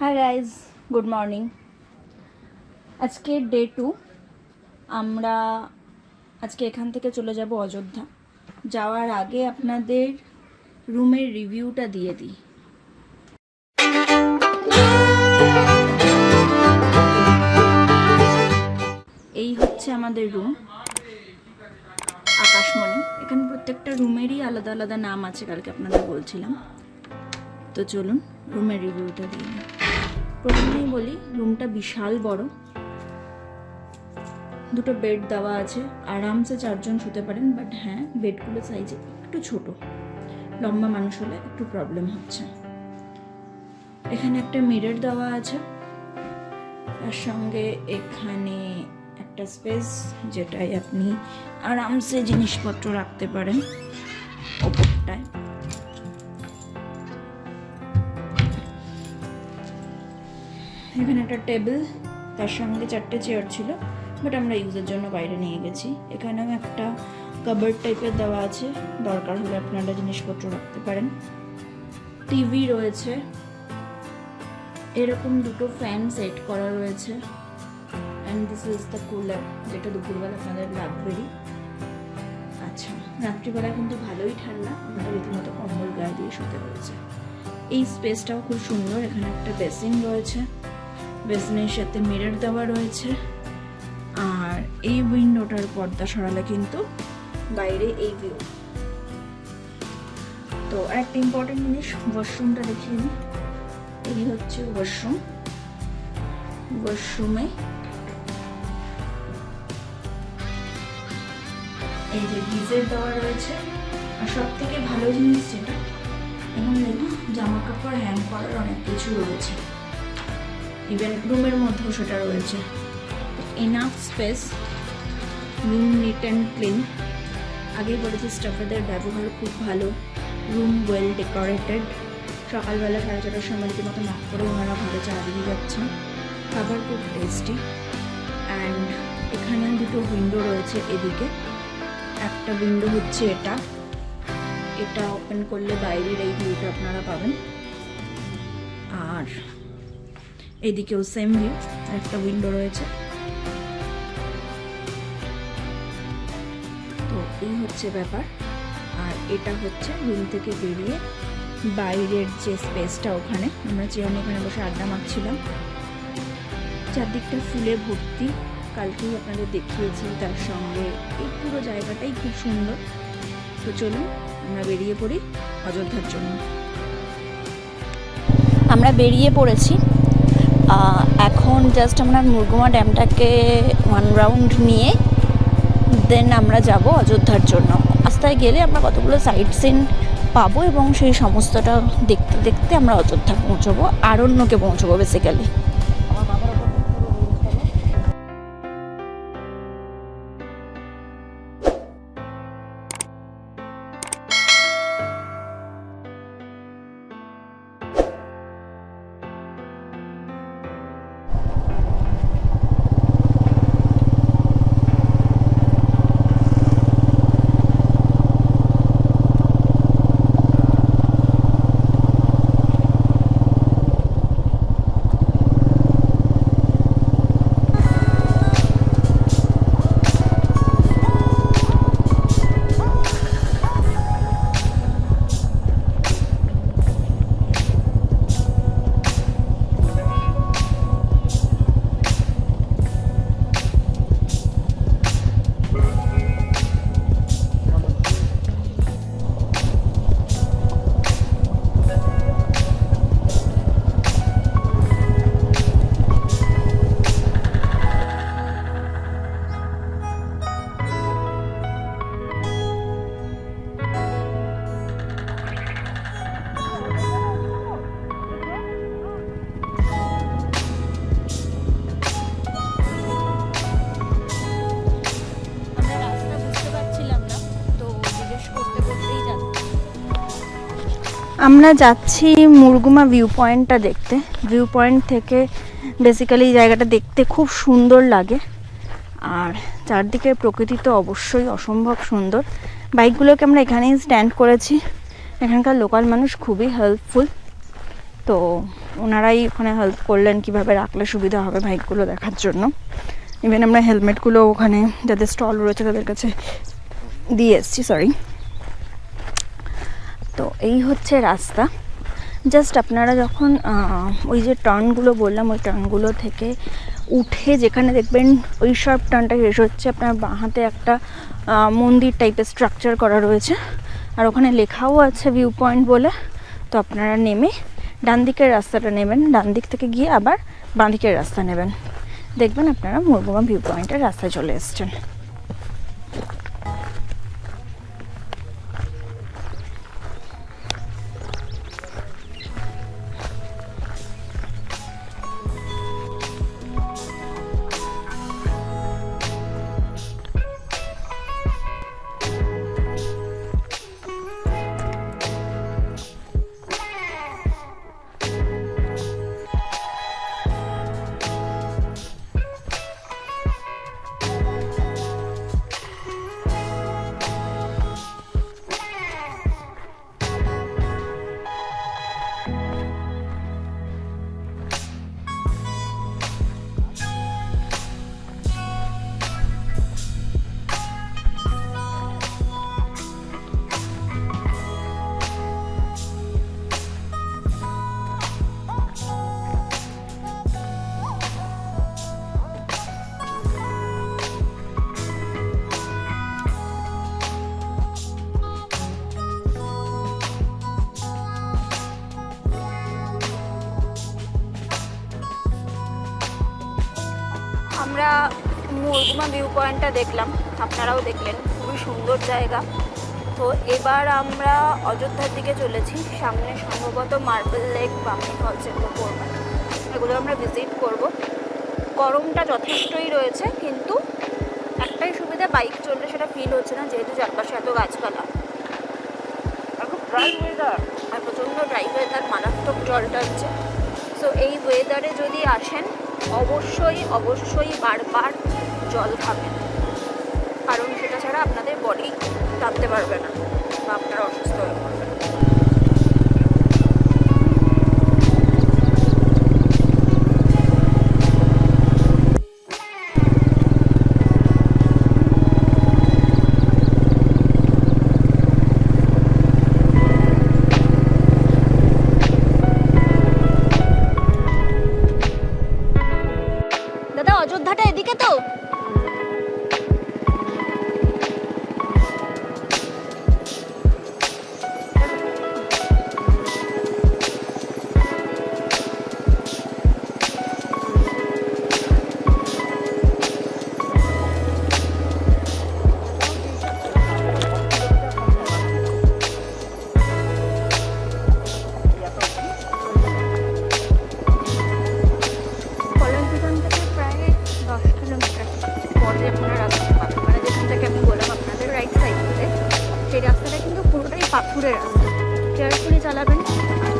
Hi guys, good morning. আজকে day 2। আমরা আজকে এখান থেকে চলে যাব অযোধ্যা। যাওয়ার আগে আপনাদের রুমের রিভিউটা দিয়ে দিই। এই হচ্ছে আমাদের রুম, আকাশমণি। এখানে প্রত্যেকটা রুমেরই আলাদা আলাদা নাম আছে, কালকে আপনাদের বলছিলাম। তো চলুন রুমের রিভিউটা দিয়ে দিই। প্রথমেই বলি, রুমটা বিশাল বড়, দুটো বেড দেওয়া আছে, আরামসে 4 জন শুতে পারেন। বাট হ্যাঁ, বেডগুলো সাইজে একটু ছোট, লম্বা মানুষ হলে একটু প্রবলেম হচ্ছে। এখানে একটা মিরর দেওয়া আছে, তার সঙ্গে এখানে একটা স্পেস যেটায় আপনি আরামসে জিনিসপত্র রাখতে পারেন ওপরটায়। এখানে একটা টেবিল, তার সঙ্গে 4টে চেয়ার ছিল, বাট আমরা ইউজের জন্য বাইরে নিয়ে গেছি। এখানেও একটা কাবার্ড টাইপের দেওয়া আছে, দরকার হলে আপনারা জিনিসপত্র রাখতে পারেন। টিভি রয়েছে, এরকম দুটো ফ্যান সেট করা রয়েছে। And this is the cooler, যেটা দুপুরবেলা আপনাদের লাগবেই। আচ্ছা, রাত্রিবেলা কিন্তু ভালোই ঠান্ডা, আমরা রীতিমতো কম্বল গায়ে দিয়ে শুতে হয়েছে। এই স্পেসটাও খুব সুন্দর। এখানে একটা বেসিন রয়েছে, বেসিনের সাথে মিরর দেওয়া রয়েছে। আর এই উইন্ডোটার পর্দা সরালে কিন্তু বাইরে এই ভিউ। তো একটা ইম্পর্টেন্ট জিনিস, ওয়াশরুমটা দেখিয়ে নিই। এই হচ্ছে ওয়াশরুম। ওয়াশরুমে এই যে গিজার দেওয়া রয়েছে। আর সব থেকে ভালো জিনিস যেটা, এবং দেখুন জামা কাপড় হ্যাং করার অনেক কিছু রয়েছে, ইভেন রুমের মধ্যেও সেটা রয়েছে। Enough space, room neat and clean. আগেই বলেছি স্টাফেদের ব্যবহার খুব ভালো, রুম ওয়েল ডেকোরেটেড। সকালবেলা 4:30টার সময় রীতিমতো নক করে ওনারা ঘরে চা দিয়ে যাচ্ছেন। খাবার খুব টেস্টি। অ্যান্ড এখানে দুটো উইন্ডো রয়েছে এদিকে। একটা উইন্ডো হচ্ছে এটা ওপেন করলে বাইরের এই ভিউটা আপনারা পাবেন। আর এদিকেও সেম ভিউ, একটা উইন্ডো রয়েছে। তো এই হচ্ছে ব্যাপার। আর এটা হচ্ছে রুম থেকে বেরিয়ে বাইরের যে স্পেসটা, ওখানে আমরা চেয়ার নিয়ে এখানে বসে আড্ডা মারছিলাম। চারদিকটা ফুলে ভর্তি, কালকেই আপনাদের দেখিয়েছি। তার সঙ্গে এই পুরো জায়গাটাই খুব সুন্দর। তো চলুন আমরা বেরিয়ে পড়ি অযোধ্যার জন্য। আমরা বেরিয়ে পড়েছি। এখন জাস্ট আমরা মুরগুমা ড্যামটাকে 1 রাউন্ড নিয়ে দেন আমরা যাব অযোধ্যার জন্য। রাস্তায় গেলে আমরা কতগুলো সাইট সিন পাবো এবং সেই সমস্তটা দেখতে দেখতে আমরা অযোধ্যা পৌঁছবো, আরণ্যকে পৌঁছবো বেসিক্যালি। আমরা যাচ্ছি মুরগুমা ভিউ পয়েন্টটা দেখতে। ভিউ পয়েন্ট থেকে বেসিক্যালি এই জায়গাটা দেখতে খুব সুন্দর লাগে। আর চারদিকের প্রকৃতি তো অবশ্যই অসম্ভব সুন্দর। বাইকগুলোকে আমরা এখানেই স্ট্যান্ড করেছি। এখানকার লোকাল মানুষ খুবই হেল্পফুল। তো ওনারাই ওখানে হেল্প করলেন কীভাবে রাখলে সুবিধা হবে বাইকগুলো দেখার জন্য। ইভেন আমরা হেলমেটগুলো ওখানে যাদের স্টল রয়েছে তাদের কাছে দিয়ে এসেছি, সরি। তো এই হচ্ছে রাস্তা। জাস্ট আপনারা যখন ওই যে টার্নগুলো বললাম ওই টার্নগুলো থেকে উঠে যেখানে দেখবেন ওই শার্প টার্নটা শেষ হচ্ছে, আপনার বাঁ হাতে একটা মন্দির টাইপের স্ট্রাকচার করা রয়েছে, আর ওখানে লেখাও আছে ভিউ পয়েন্ট বলে। তো আপনারা নেমে ডান দিকের রাস্তাটা নেবেন, ডান দিক থেকে গিয়ে আবার বাঁ দিকের রাস্তা নেবেন, দেখবেন আপনারা মুরগুমা ভিউ পয়েন্টের রাস্তায় চলে এসছেন। আমরা মুরগুমা ভিউ পয়েন্টটা দেখলাম, আপনারাও দেখলেন, খুবই সুন্দর জায়গা। তো এবার আমরা অযোধ্যার দিকে চলেছি, সামনে সম্ভবত মার্বেল লেক, বামনি ফলস এগুলো করবো, এগুলো আমরা ভিজিট করব। গরমটা যথেষ্টই রয়েছে, কিন্তু একটাই সুবিধা, বাইক চললে সেটা ফিল হচ্ছে না, যেহেতু চারপাশে এত গাছপালা। আর খুব ড্রাই ওয়েদার, আর প্রচণ্ড ড্রাই ওয়েদার, মারাত্মক জল টানছে। সো এই ওয়েদারে যদি আসেন অবশ্যই অবশ্যই বারবার জল খাবেন, কারণ সেটা ছাড়া আপনাদের বডি টানতে পারবে না বা আপনারা অসুস্থ হয়ে পড়বেন। অযোধ্যাটা এদিকে তো? পাথুরের রাস্তা, কেয়ারফুলি চালাবেন,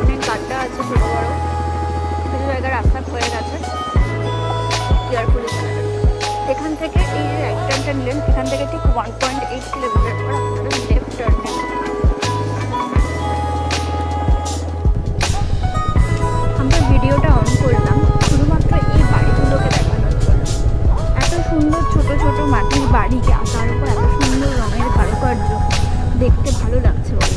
অনেক গাড্ডা আছে ছোটো বড়ো, কিছু জায়গায় রাস্তা হয়ে গেছে, কেয়ারফুলি চালাবেন। এখান থেকে এই যে রাইট টার্নটা নিলেন, এখান থেকে ঠিক 1.8 কিলোমিটার পর আপনারা লেফট টার্ন নেবেন। আমরা ভিডিওটা অন করলাম শুধুমাত্র এই বাড়িগুলোকে দেখানোর জন্য। এত সুন্দর ছোট ছোট মাটির বাড়ি, তার উপর এত সুন্দর রঙের কারুকার্য, দেখতে ভালো লাগছে বলে।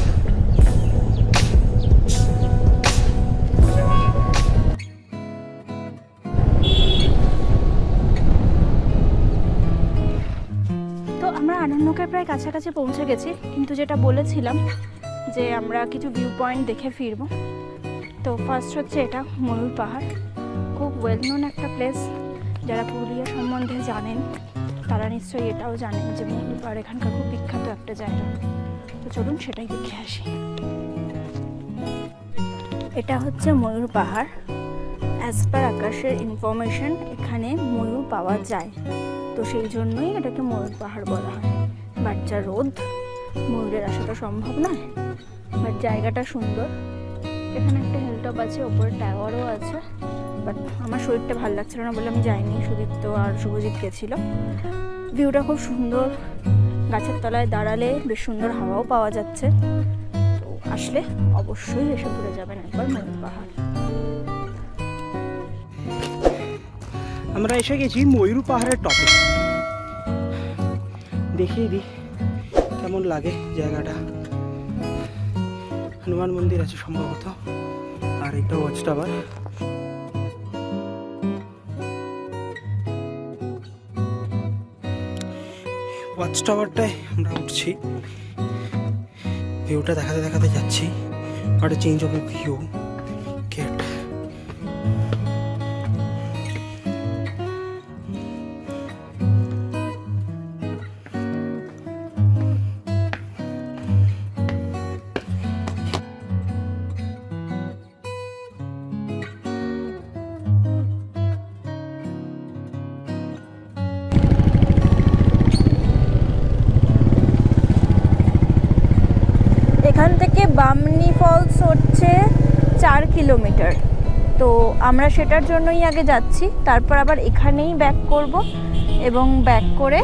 তো আমরা আরণ্যকের প্রায় কাছাকাছি পৌঁছে গেছি, কিন্তু যেটা বলেছিলাম যে আমরা কিছু ভিউ পয়েন্ট দেখে ফিরবো। তো ফার্স্ট হচ্ছে এটা ময়ূর পাহাড়, খুব ওয়েল নোন একটা প্লেস। যারা পুরুলিয়া সম্বন্ধে জানেন তারা নিশ্চয়ই এটাও জানেন যে ময়ূর পাহাড় এখানকার খুব বিখ্যাত একটা জায়গা। তো চলুন সেটাই দেখে আসি। এটা হচ্ছে ময়ূর পাহাড়। অ্যাজ পার আকাশের ইনফরমেশন এখানে ময়ূর পাওয়া যায়, তো সেই জন্যই এটাকে ময়ূর পাহাড় বলা হয়। বাট যা রোদ, ময়ূরের আসাটা সম্ভব নয়, বাট জায়গাটা সুন্দর। এখানে একটা হিলটপ আছে, ওপরে টাওয়ারও আছে, বাট আমার শরীরটা ভালো লাগছিল না বলে আমি যাইনি, সুদীপ্ত আর শুভজিৎ গেছিল। ভিউটা খুব সুন্দর, গাছের তলায় দাঁড়ালে বেশ সুন্দর হাওয়াও পাওয়া যাচ্ছে। তো আসলে অবশ্যই এসে ঘুরে যাবেন একবার ময়ূর পাহাড়। আমরা এসে গেছি ময়ূর পাহাড়ের টপে। দেখিয়ে দিই কেমন লাগে জায়গাটা। হনুমান মন্দির আছে সম্ভবত, আর এটা ওয়াচ টাওয়ার। ওয়াচ টাওয়ারটায় আমরা উঠছি, ভিউটা দেখাতে দেখাতে যাচ্ছি। আর চেঞ্জ অফ ভিউ গেট। এখান থেকে বামনি ফলস হচ্ছে 4 কিলোমিটার। তো আমরা সেটার জন্যই আগে যাচ্ছি, তারপর আবার এখানেই ব্যাক করব এবং ব্যাক করে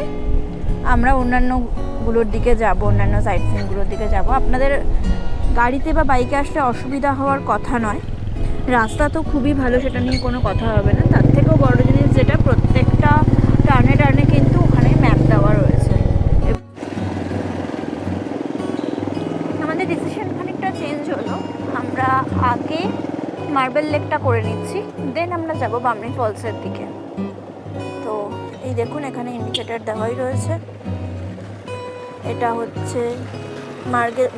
আমরা অন্যান্যগুলোর দিকে যাব, অন্যান্য সাইট সিনগুলোর দিকে যাব। আপনাদের গাড়িতে বা বাইকে আসলে অসুবিধা হওয়ার কথা নয়, রাস্তা তো খুবই ভালো, সেটা নিয়ে কোনো কথা হবে না। তার থেকেও বড় জিনিস যেটা, প্রত্যেকটা টার্নে টার্নে কিন্তু ওখানে ম্যাপ দেওয়া রয়েছে। আমাদের ডিসিশন খানিকটা চেঞ্জ হলো, আমরা আগে মার্বেল লেকটা করে নিচ্ছি, দেন আমরা যাব বামনি ফলসের দিকে। তো এই দেখুন এখানে ইন্ডিকেটার দেওয়াই রয়েছে, এটা হচ্ছে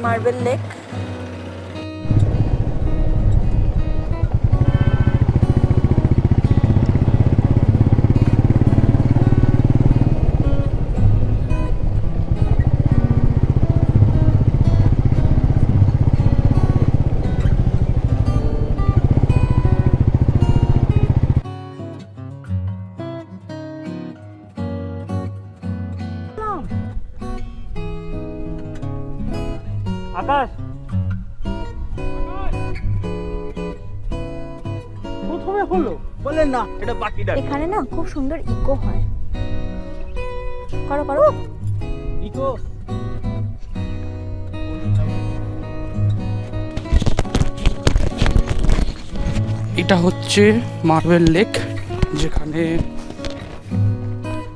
মার্বেল লেক। আকাশ প্রথমে হলো বলে না, এটা বাকি ডাক। এখানে না খুব সুন্দর ইকো হয়, করো করো ইকো। এটা হচ্ছে মার্বেল লেক, যেখানে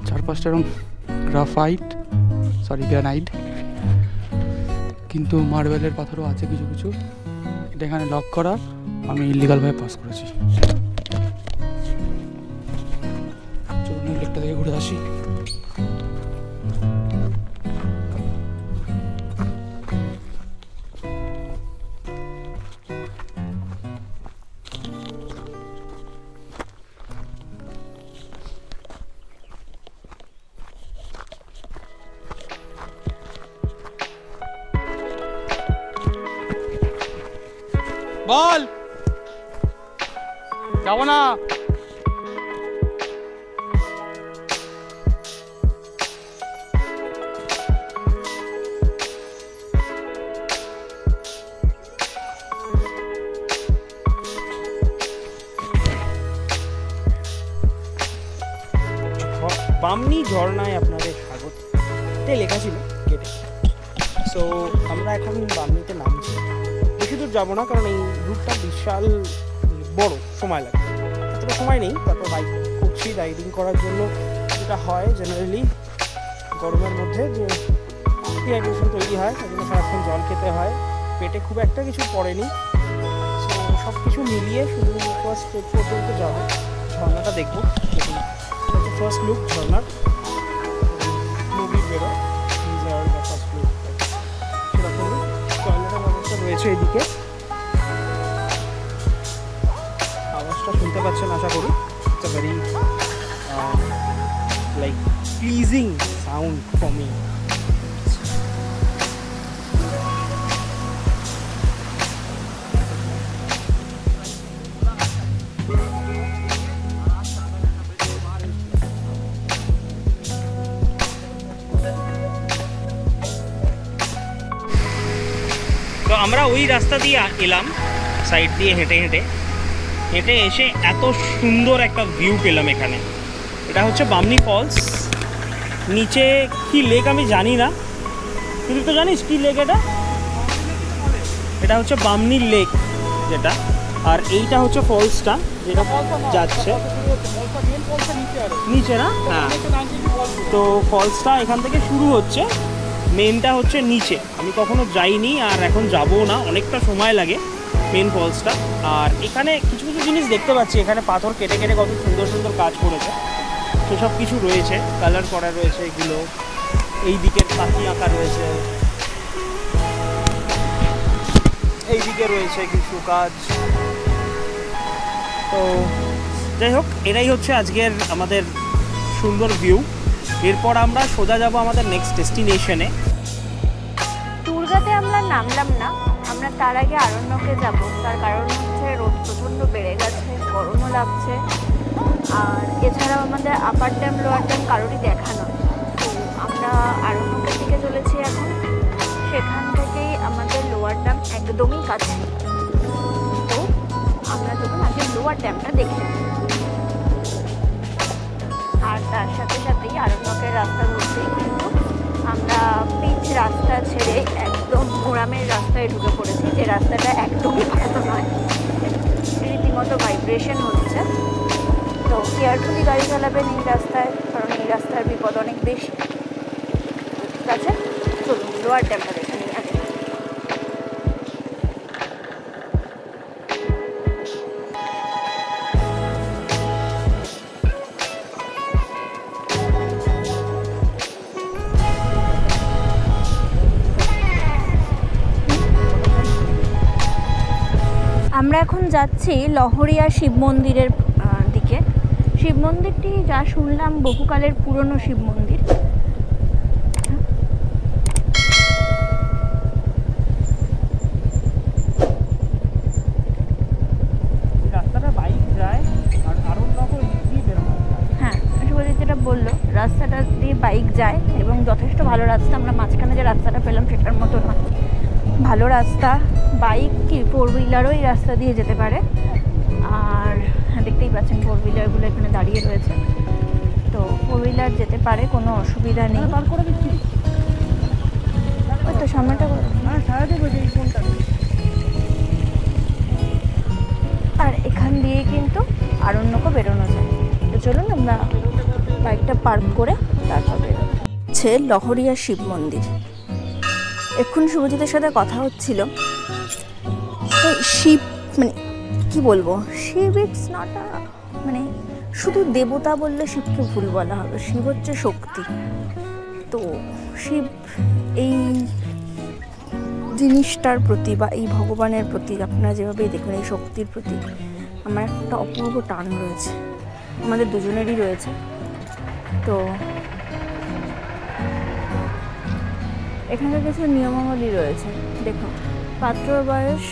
চারপাশটা এরকম গ্রানাইট, কিন্তু মার্বেলের পাথরও আছে কিছু কিছু। এটা এখানে লক করা, আমি ইলিগালভাবে পাস করেছি। চলুন লেকটা থেকে ঘুরে আসি। বল যাবো না। বামনি ঝর্ণায় আপনাদের স্বাগত, এটাই লেখা ছিল গেটে। সো আমরা এখন বামনিতে নামছি। বেশি দূর যাবো না, কারণ এই রুটটা বিশাল বড়, সময় লাগে। এতটা সময় নেই, তারপর বাইক করছি রাইডিং করার জন্য। যেটা হয় জেনারেলি গরমের মধ্যে যে ডিহাইড্রেশন তৈরি হয়, তার জন্য সারাক্ষণ জল খেতে হয়, পেটে খুব একটা কিছু পড়েনি। সো সব কিছু মিলিয়ে শুধু ফার্স্ট স্টেপ পর্যন্ত যাবো, ঝর্ণাটা দেখবো। ফার্স্ট লুক ঝর্ণার মুভির বেরো, ফার্স্ট লুক সেরকম টয়লেটের ব্যবস্থা রয়েছে এদিকে। আওয়াজটা শুনতে পাচ্ছেন আশা করি। It's a very like pleasing sound for me. তো আমরা ওই রাস্তা দিয়ে এলাম, সাইড দিয়ে হেঁটে হেঁটে হেঁটে এসে এত সুন্দর একটা ভিউ পেলাম এখানে। এটা হচ্ছে বামনি ফলস। নিচে কি লেক আমি জানি না, তুই তো জানিস কি লেক? এটা হচ্ছে বামনি লেক, যেটা আর এইটা হচ্ছে ফলসটা যেটা যাচ্ছে নিচে না, হ্যাঁ। তো ফলসটা এখান থেকে শুরু হচ্ছে, মেনটা হচ্ছে নিচে। আমি কখনো যাইনি আর এখন যাবো না, অনেকটা সময় লাগে মেন ফলসটা। আর এখানে কিছু কিছু জিনিস দেখতে পাচ্ছি, এখানে পাথর কেটে কেটে কত সুন্দর সুন্দর কাজ করেছে, সেসব কিছু রয়েছে, কালার করা রয়েছে এগুলো। এই দিকের পাখি আঁকা রয়েছে, এই দিকে রয়েছে কিছু কাজ। তো যাই হোক, এটাই হচ্ছে আজকের আমাদের সুন্দর ভিউ। এরপর আমরা সোজা যাব আমাদের নেক্সট ডেস্টিনেশনে। দুর্গাতে আমরা নামলাম না, আমরা তার আগে আরণ্যকে যাব। তার কারণ হচ্ছে রোদ প্রচণ্ড বেড়ে গেছে, গরমও লাগছে, আর এছাড়াও আমাদের আপার ড্যাম লোয়ার ড্যাম কারোরই দেখানো। তো আমরা আরণ্যকের দিকে চলেছি এখন। সেখান থেকেই আমাদের লোয়ার ড্যাম একদমই কাছে। তো আমরা যখন আগে লোয়ার ড্যামটা দেখে নিই, আর তার সাথে সাথেই আরণ্যকের রাস্তা বলতেই কিন্তু আমরা পিচ রাস্তা ছেড়ে একদম মোরামের রাস্তায় ঢুকে পড়েছি, যে রাস্তাটা একদমই ভালো নয়, রীতিমতো ভাইব্রেশন হচ্ছে। তো কেয়ারফুলি গাড়ি চালাবেন এই রাস্তায়, কারণ এই রাস্তার বিপদ অনেক বেশি। ঠিক আছে, চলুন লোয়ার ড্যামটা দেখে নিই আগে। আমরা এখন যাচ্ছি লহরিয়া শিব মন্দিরের দিকে। শিব মন্দিরটি যা শুনলাম বহুকালের পুরনো শিব মন্দির। হ্যাঁ, শুভজিৎ যেটা বললো, রাস্তাটা দিয়ে বাইক যায় এবং যথেষ্ট ভালো রাস্তা। আমরা মাঝখানে যে রাস্তাটা পেলাম সেটার মতো নয়, ভালো রাস্তা। বাইক কি ফোর হুইলারও এই রাস্তা দিয়ে যেতে পারে। আর দেখতেই পাচ্ছেন ফোর হুইলারগুলো এখানে দাঁড়িয়ে রয়েছে, তো ফোর হুইলার যেতে পারে, কোনো অসুবিধা নেই। ওই তো সামনেটা আর এখান দিয়ে কিন্তু আরণ্যকও বেরোনো যায়। তো চলুন আমরা বাইকটা পার্ক করে তারপর বেরোবো। হচ্ছে লহরিয়া শিব মন্দির। এক্ষুনি শুভজিতের সাথে কথা হচ্ছিল, শিব মানে কি বলবো, শিব ইটস নট আ, মানে শুধু দেবতা বললে শিবকে ভুল বলা হবে। শিব হচ্ছে শক্তি। তো শিব এই জিনিসটার প্রতি বা এই ভগবানের প্রতি, আপনারা যেভাবেই দেখুন, এই শক্তির প্রতি আমার একটা অপূর্ব টান রয়েছে, আমাদের দুজনেরই রয়েছে। তো এখানে কিছু নিয়মাবলী রয়েছে, দেখুন, পাত্রর বয়স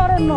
অরণ্য